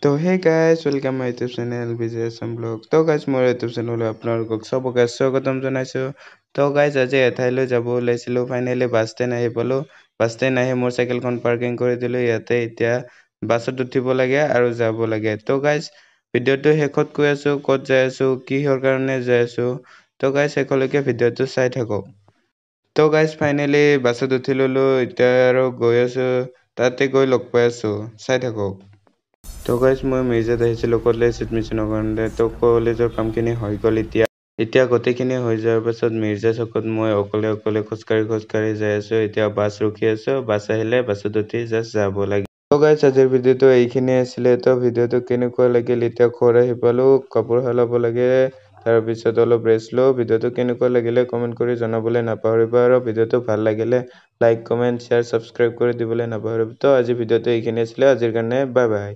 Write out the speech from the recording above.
तो hey guys welcome my YouTube channel BJSM blog. তো guys মোৰ ইউটিউব চেনেললৈ আপোনালোকক সবকে স্বাগতম জনাইছো। তো গাইস আজি এঠাইলৈ যাব ওলাইছিলো, ফাইনালি বাস ষ্টেণ্ড আহি পালো। বাস ষ্টেণ্ড আহি মোৰ সাইকেলখন পাৰ্কিং কৰি দিলো ইয়াতে। এতিয়া বাছত উঠিব লাগে আৰু যাব লাগে। তো গাইস ভিডিওটো শেষত কৈ আছো ক'ত যাই আছো, কিহৰ কাৰণে যাই আছো। তো গাইস শেষলৈকে ভিডিওটো চাই থাকক। তো গাইস ফাইনালি বাছত উঠি ললো, এতিয়া আৰু গৈ আছো, তাতে গৈ লগ পাই আছো, চাই থাকক। তো গাইস মই মিৰ্জাত আহিছিলো কলেজ এডমিশ্যনৰ কাৰণে। তো কলেজৰ কামখিনি হৈ গ'ল। এতিয়া গোটেইখিনি হৈ যোৱাৰ পাছত মিৰ্জা চকত মই অকলে খোজকাঢ়ি যাই আছো। এতিয়া বাছ ৰখি আছো, বাছ আহিলে বাছত উঠি জাষ্ট যাব লাগে। তো গাইস আজিৰ ভিডিওটো এইখিনি আছিলে। তো ভিডিওটো কেনেকুৱা লাগিল, এতিয়া ঘৰ আহি পালো, কাপোৰ সলাব লাগে, তাৰপিছত অলপ ৰেষ্ট লওঁ। ভিডিওটো কেনেকুৱা লাগিলে কমেণ্ট কৰি জনাবলৈ নাপাহৰিবা, আৰু ভিডিওটো ভাল লাগিলে লাইক কমেণ্ট শ্বেয়াৰ সাবস্ক্ৰাইব কৰি দিবলৈ নাপাহৰিবা। তো আজি ভিডিওটো এইখিনি আছিলে, আজিৰ কাৰণে বাই বাই।